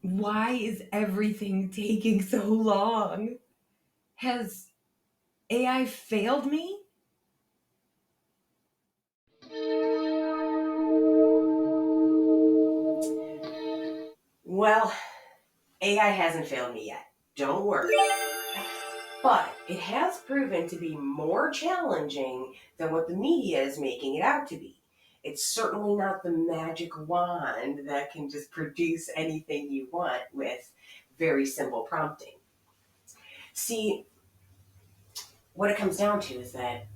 Why is everything taking so long? Has AI failed me? Well, AI hasn't failed me yet. Don't worry. But it has proven to be more challenging than what the media is making it out to be. It's certainly not the magic wand that can just produce anything you want with very simple prompting. See, what it comes down to is that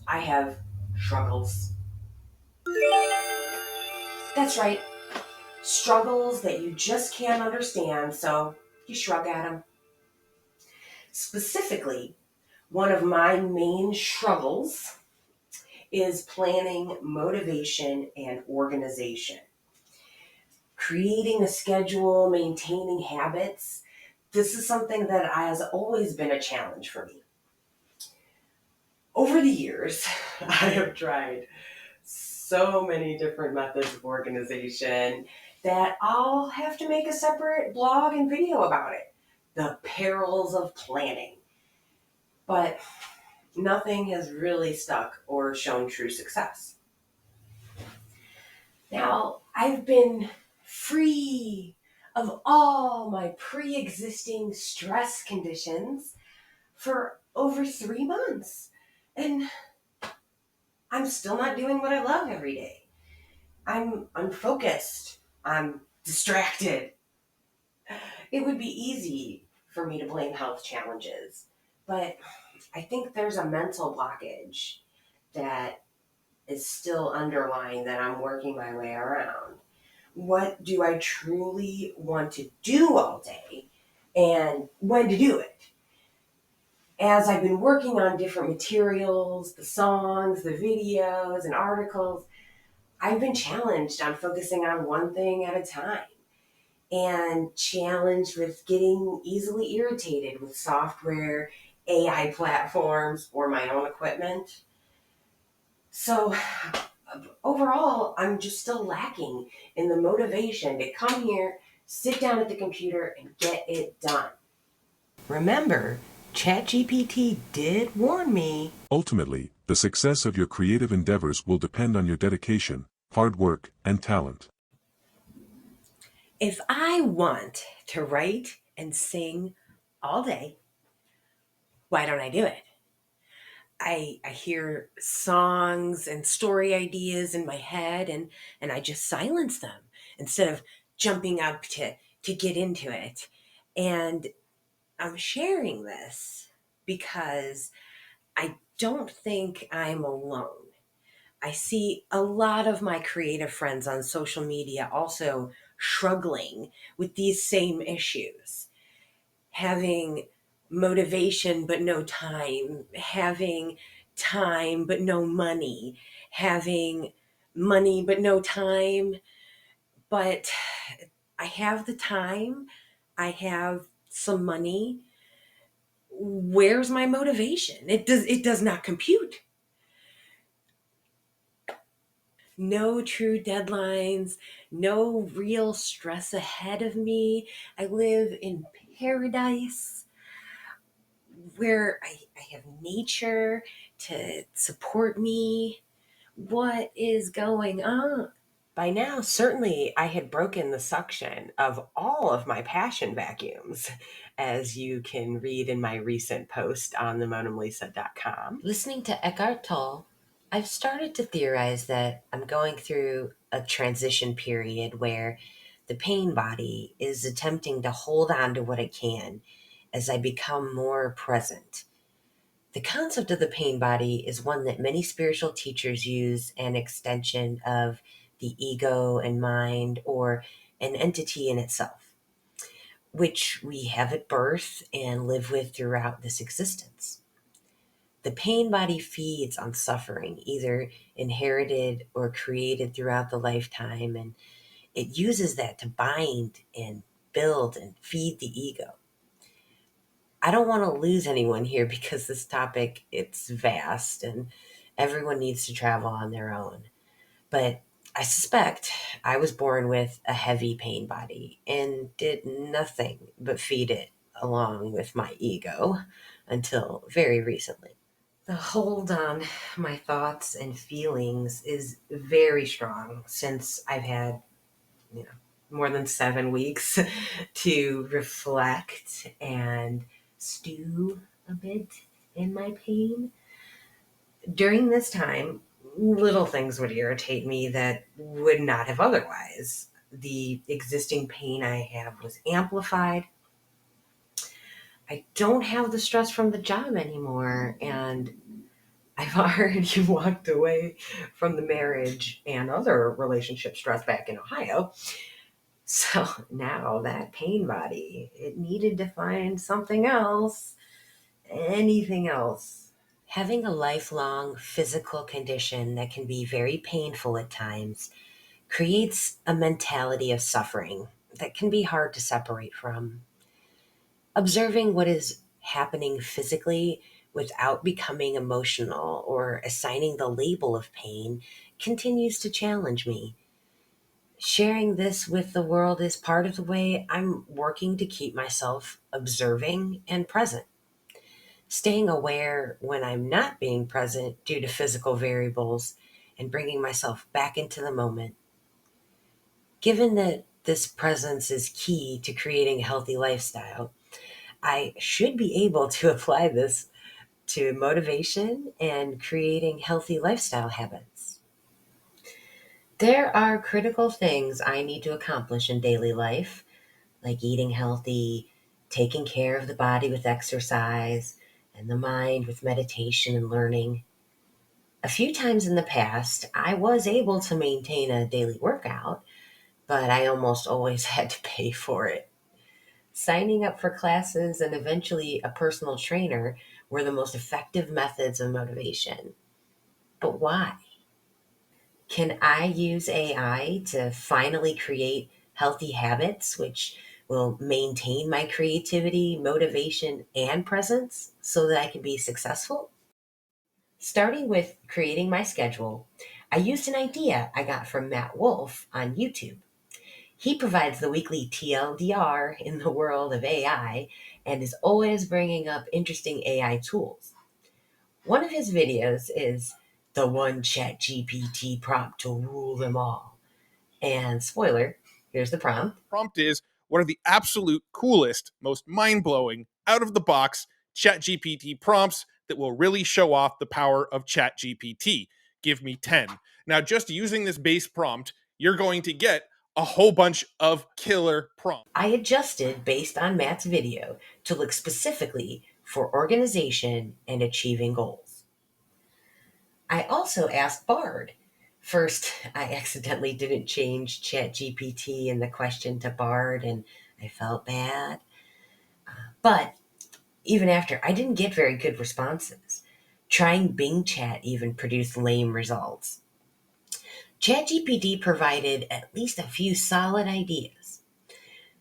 I have struggles. That's right, struggles that you just can't understand, so you shrug at them. Specifically, one of my main struggles is planning, motivation, and organization. Creating a schedule, maintaining habits. This is something that has always been a challenge for me. Over the years, I have tried so many different methods of organization that I'll have to make a separate blog and video about it. The perils of planning. But nothing has really stuck or shown true success. Now, I've been free of all my pre existing stress conditions for over 3 months. And I'm still not doing what I love every day. I'm unfocused. I'm distracted. It would be easy for me to blame health challenges, but I think there's a mental blockage that is still underlying that I'm working my way around. What do I truly want to do all day and when to do it? As I've been working on different materials, the songs, the videos, and articles, I've been challenged on focusing on one thing at a time and challenged with getting easily irritated with software, AI platforms, or my own equipment. So overall, I'm just still lacking in the motivation to come here, sit down at the computer, and get it done. Remember, ChatGPT did warn me. Ultimately, the success of your creative endeavors will depend on your dedication, hard work, and talent. If I want to write and sing all day, why don't I do it? I hear songs and story ideas in my head and I just silence them instead of jumping up to get into it. And I'm sharing this because I don't think I'm alone. I see a lot of my creative friends on social media also struggling with these same issues. Having motivation but no time, having time but no money, having money but no time. But I have the time, I have some money. Where's my motivation? It does not compute. No true deadlines, no real stress ahead of me. I live in paradise where I have nature to support me. What is going on? By now, certainly I had broken the suction of all of my passion vacuums, as you can read in my recent post on themonemlisa.com. Listening to Eckhart Tolle, I've started to theorize that I'm going through a transition period where the pain body is attempting to hold on to what it can as I become more present. The concept of the pain body is one that many spiritual teachers use an extension of the ego and mind or an entity in itself, which we have at birth and live with throughout this existence. The pain body feeds on suffering, either inherited or created throughout the lifetime, and it uses that to bind and build and feed the ego. I don't want to lose anyone here because this topic it's vast and everyone needs to travel on their own. But I suspect I was born with a heavy pain body and did nothing but feed it along with my ego until very recently. The hold on my thoughts and feelings is very strong since I've had, more than 7 weeks to reflect and stew a bit in my pain. During this time, little things would irritate me that would not have otherwise. The existing pain I have was amplified. I don't have the stress from the job anymore, and I've already walked away from the marriage and other relationship stress back in Ohio. So now that pain body, it needed to find something else, anything else. Having a lifelong physical condition that can be very painful at times creates a mentality of suffering that can be hard to separate from. Observing what is happening physically without becoming emotional or assigning the label of pain continues to challenge me. Sharing this with the world is part of the way I'm working to keep myself observing and present. Staying aware when I'm not being present due to physical variables and bringing myself back into the moment. Given that this presence is key to creating a healthy lifestyle, I should be able to apply this to motivation and creating healthy lifestyle habits. There are critical things I need to accomplish in daily life, like eating healthy, taking care of the body with exercise, and the mind with meditation and learning. A few times in the past, I was able to maintain a daily workout, but I almost always had to pay for it. Signing up for classes and eventually a personal trainer were the most effective methods of motivation. But why? Can I use AI to finally create healthy habits which will maintain my creativity, motivation, and presence so that I can be successful? Starting with creating my schedule, I used an idea I got from Matt Wolf on YouTube. He provides the weekly TLDR in the world of AI and is always bringing up interesting AI tools. One of his videos is the one ChatGPT prompt to rule them all. And spoiler, here's the prompt. Prompt is, what are the absolute coolest, most mind-blowing, out-of-the-box ChatGPT prompts that will really show off the power of ChatGPT? Give me 10. Now, just using this base prompt, you're going to get a whole bunch of killer prompts. I adjusted based on Matt's video to look specifically for organization and achieving goals. I also asked Bard. First, I accidentally didn't change ChatGPT in the question to Bard, and I felt bad. But even after, I didn't get very good responses. Trying Bing Chat even produced lame results. ChatGPT provided at least a few solid ideas.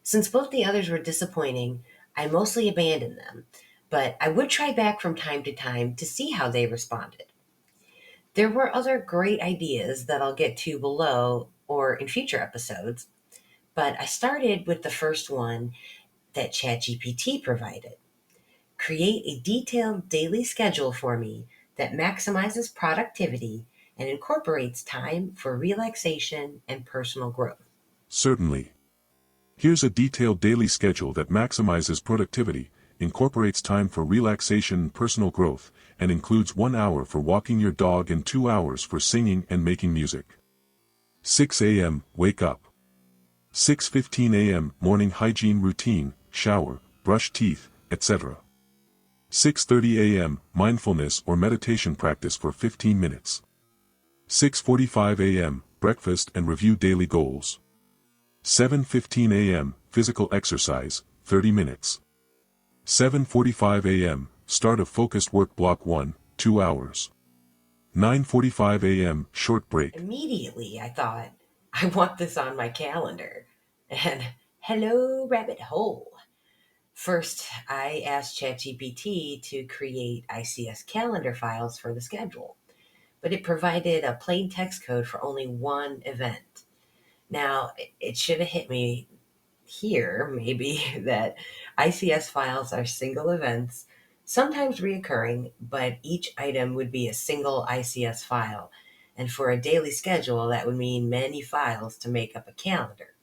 Since both the others were disappointing, I mostly abandoned them, but I would try back from time to time to see how they responded. There were other great ideas that I'll get to below or in future episodes, but I started with the first one that ChatGPT provided. Create a detailed daily schedule for me that maximizes productivity and incorporates time for relaxation and personal growth. Certainly. Here's a detailed daily schedule that maximizes productivity, incorporates time for relaxation and personal growth, and includes 1 hour for walking your dog and 2 hours for singing and making music. 6 a.m. Wake up. 6:15 a.m. Morning hygiene routine, shower, brush teeth, etc. 6:30 a.m. Mindfulness or meditation practice for 15 minutes. 6:45 a.m. Breakfast and review daily goals. 7:15 a.m. Physical exercise, 30 minutes. 7:45 a.m. Start of focused work block 1, 2 hours. 9:45 a.m. Short break. Immediately, I thought, I want this on my calendar. And hello, rabbit hole. First, I asked ChatGPT to create ICS calendar files for the schedule. but it provided a plain text code for only one event. Now, it should have hit me here, maybe, that ICS files are single events, sometimes reoccurring, but each item would be a single ICS file. And for a daily schedule, that would mean many files to make up a calendar.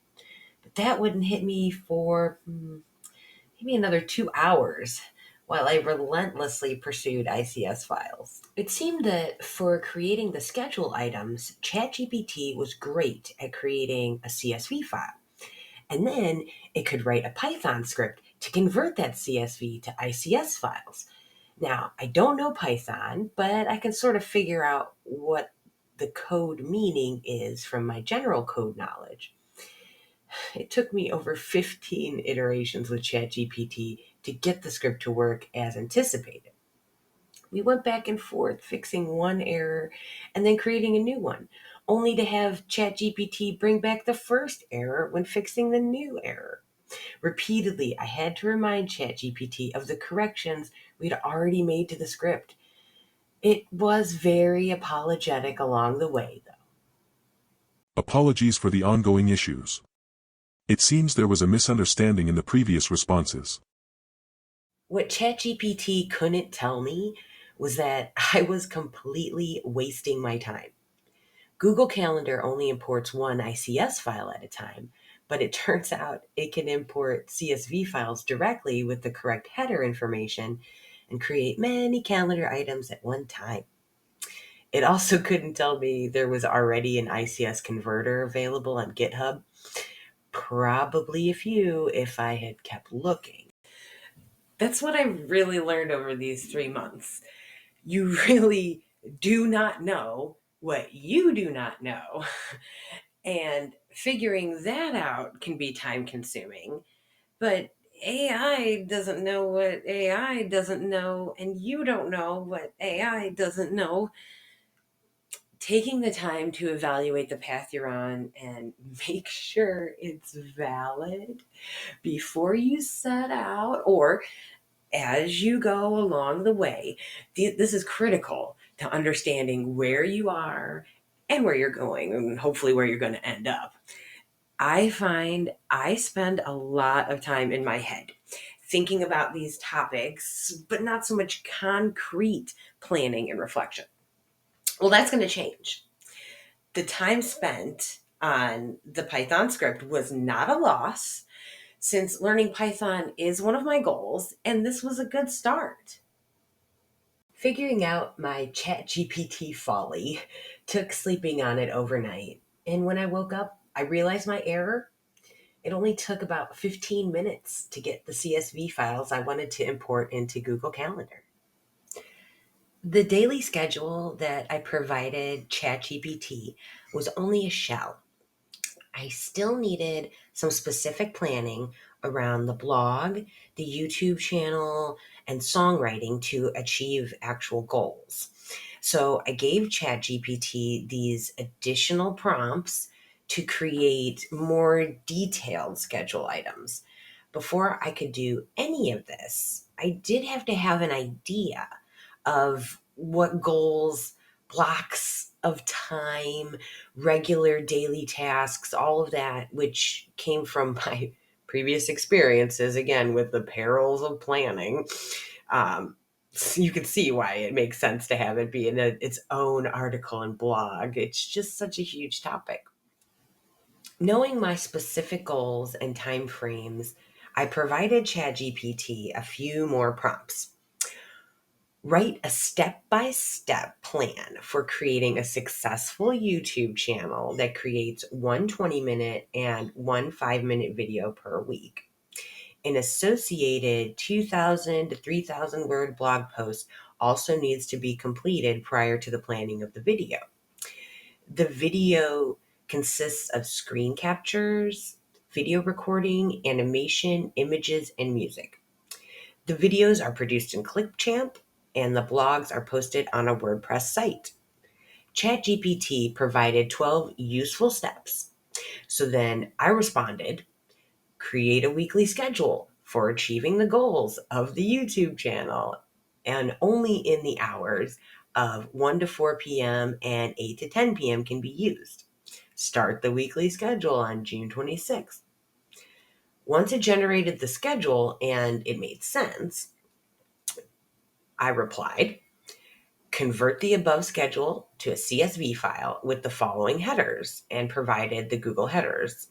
But that wouldn't hit me for maybe another 2 hours while I relentlessly pursued ICS files. It seemed that for creating the schedule items, ChatGPT was great at creating a CSV file. And then it could write a Python script to convert that CSV to ICS files. Now, I don't know Python, but I can sort of figure out what the code meaning is from my general code knowledge. It took me over 15 iterations with ChatGPT to get the script to work as anticipated. We went back and forth fixing one error and then creating a new one, only to have ChatGPT bring back the first error when fixing the new error. Repeatedly, I had to remind ChatGPT of the corrections we'd already made to the script. It was very apologetic along the way, though. Apologies for the ongoing issues. It seems there was a misunderstanding in the previous responses. What ChatGPT couldn't tell me was that I was completely wasting my time. Google Calendar only imports one ICS file at a time, but it turns out it can import CSV files directly with the correct header information and create many calendar items at one time. It also couldn't tell me there was already an ICS converter available on GitHub. Probably a few if I had kept looking. That's what I really learned over these 3 months. You really do not know what you do not know. And figuring that out can be time consuming. But AI doesn't know what AI doesn't know, and you don't know what AI doesn't know. Taking the time to evaluate the path you're on and make sure it's valid before you set out or as you go along the way. This is critical to understanding where you are and where you're going, and hopefully where you're going to end up. I find I spend a lot of time in my head thinking about these topics, but not so much concrete planning and reflection. Well, that's going to change. The time spent on the Python script was not a loss, since learning Python is one of my goals, and this was a good start. Figuring out my ChatGPT folly took sleeping on it overnight, and when I woke up, I realized my error. It only took about 15 minutes to get the CSV files I wanted to import into Google Calendar. The daily schedule that I provided ChatGPT was only a shell. I still needed some specific planning around the blog, the YouTube channel, and songwriting to achieve actual goals. So I gave ChatGPT these additional prompts to create more detailed schedule items. Before I could do any of this, I did have to have an idea of what goals, blocks of time, regular daily tasks, all of that, which came from my previous experiences, again, with the perils of planning. So you can see why it makes sense to have it be in its own article and blog. It's just such a huge topic. Knowing my specific goals and time frames, I provided ChatGPT a few more prompts. Write a step-by-step plan for creating a successful YouTube channel that creates one 20-minute and one 5-minute video per week. An associated 2,000 to 3,000 word blog post also needs to be completed prior to the planning of the video. The video consists of screen captures, video recording, animation, images, and music. The videos are produced in Clipchamp, and the blogs are posted on a WordPress site. ChatGPT provided 12 useful steps. So then I responded, create a weekly schedule for achieving the goals of the YouTube channel, and only in the hours of 1 to 4 p.m. and 8 to 10 p.m. can be used. Start the weekly schedule on June 26th. Once it generated the schedule and it made sense, I replied, convert the above schedule to a CSV file with the following headers, and provided the Google headers.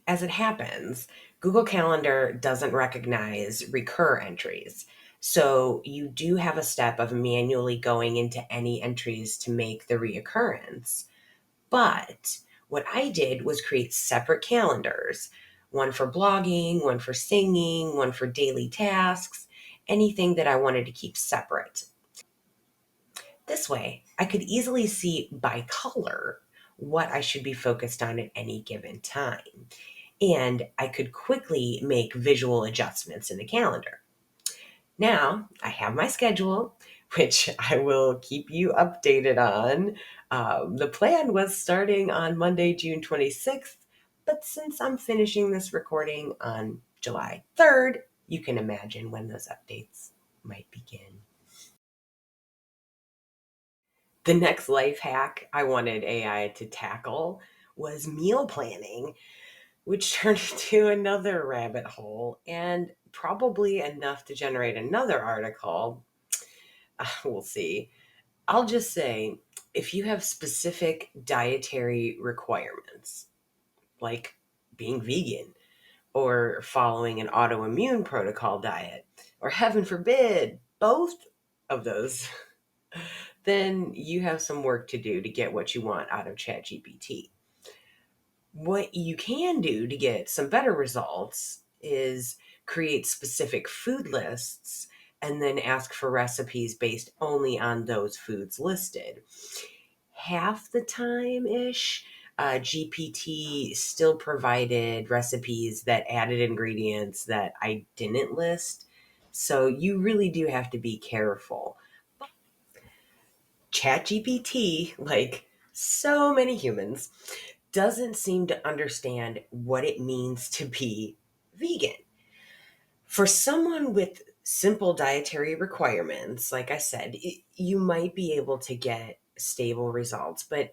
As it happens, Google Calendar doesn't recognize recur entries. So you do have a step of manually going into any entries to make the reoccurrence. But what I did was create separate calendars, one for blogging, one for singing, one for daily tasks, anything that I wanted to keep separate. This way, I could easily see by color what I should be focused on at any given time. And I could quickly make visual adjustments in the calendar. Now I have my schedule, which I will keep you updated on. The plan was starting on Monday, June 26th, but since I'm finishing this recording on July 3rd, you can imagine when those updates might begin. The next life hack I wanted AI to tackle was meal planning, which turned into another rabbit hole and probably enough to generate another article. We'll see. I'll just say, if you have specific dietary requirements, like being vegan or following an autoimmune protocol diet, or heaven forbid, both of those, then you have some work to do to get what you want out of ChatGPT. What you can do to get some better results is create specific food lists and then ask for recipes based only on those foods listed. Half the time-ish, GPT still provided recipes that added ingredients that I didn't list. So you really do have to be careful. ChatGPT, like so many humans, doesn't seem to understand what it means to be vegan. For someone with simple dietary requirements, like I said, you might be able to get stable results, but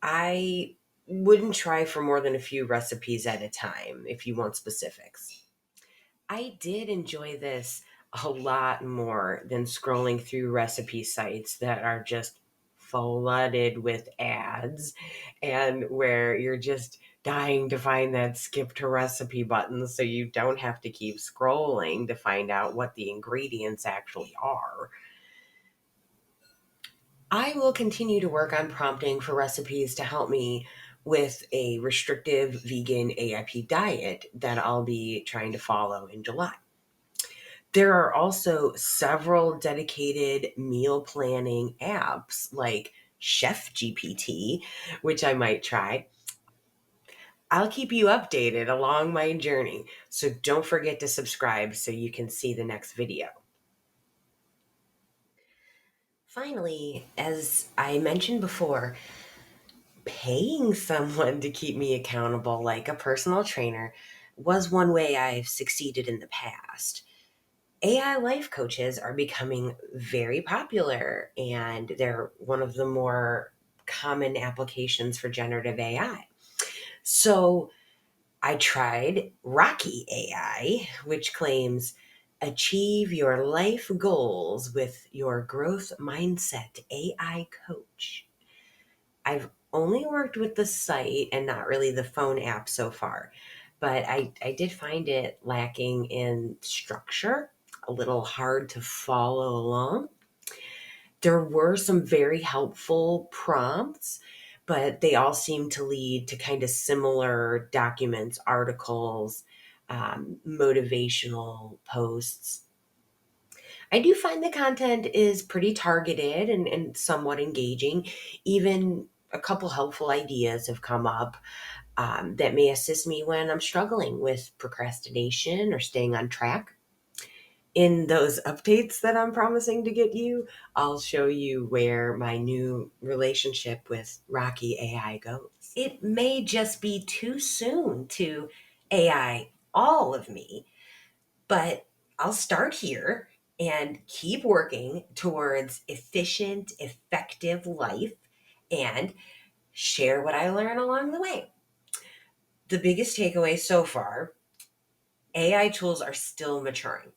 I wouldn't try for more than a few recipes at a time if you want specifics. I did enjoy this a lot more than scrolling through recipe sites that are just flooded with ads and where you're just dying to find that skip to recipe button so you don't have to keep scrolling to find out what the ingredients actually are. I will continue to work on prompting for recipes to help me with a restrictive vegan AIP diet that I'll be trying to follow in July. There are also several dedicated meal planning apps like Chef GPT, which I might try. I'll keep you updated along my journey, so don't forget to subscribe so you can see the next video. Finally, as I mentioned before, paying someone to keep me accountable, like a personal trainer, was one way I've succeeded in the past. AI life coaches are becoming very popular, and they're one of the more common applications for generative AI. So I tried Rocky AI, which claims achieve your life goals with your growth mindset AI coach. I've only worked with the site and not really the phone app so far, but I did find it lacking in structure, a little hard to follow along. There were some very helpful prompts, but they all seem to lead to kind of similar documents, articles, motivational posts. I do find the content is pretty targeted and somewhat engaging. Even a couple helpful ideas have come up that may assist me when I'm struggling with procrastination or staying on track. In those updates that I'm promising to get you, I'll show you where my new relationship with Rocky AI goes. It may just be too soon to AI all of me, but I'll start here and keep working towards efficient, effective life and share what I learn along the way. The biggest takeaway so far, AI tools are still maturing.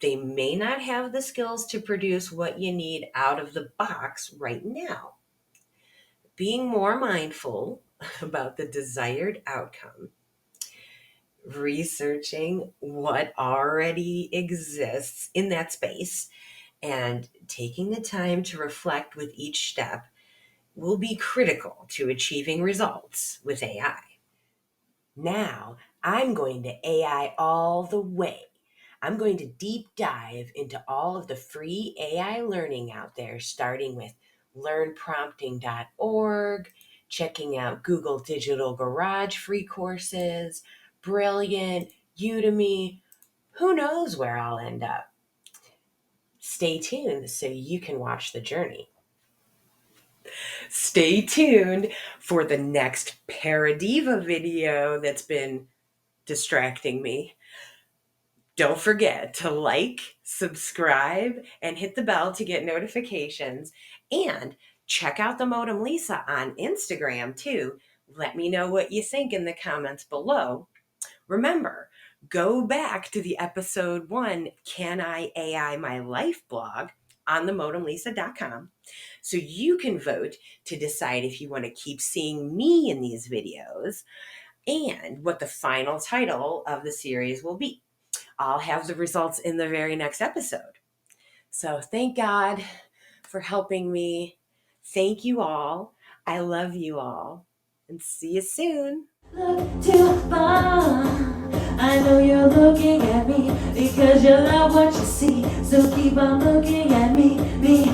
They may not have the skills to produce what you need out of the box right now. Being more mindful about the desired outcome, researching what already exists in that space, and taking the time to reflect with each step will be critical to achieving results with AI. Now, I'm going to AI all the way. I'm going to deep dive into all of the free AI learning out there, starting with learnprompting.org, checking out Google Digital Garage free courses, Brilliant, Udemy. Who knows where I'll end up? Stay tuned so you can watch the journey. Stay tuned for the next Paradiva video that's been distracting me. Don't forget to like, subscribe, and hit the bell to get notifications. And check out the Modem Lisa on Instagram too. Let me know what you think in the comments below. Remember, go back to the episode 1, Can I AI My Life blog on themodemlisa.com so you can vote to decide if you want to keep seeing me in these videos and what the final title of the series will be. I'll have the results in the very next episode. So thank God for helping me. Thank you all. I love you all. And see you soon. Look too far. I know you're looking at me because you love what you see. So keep on looking at me, me.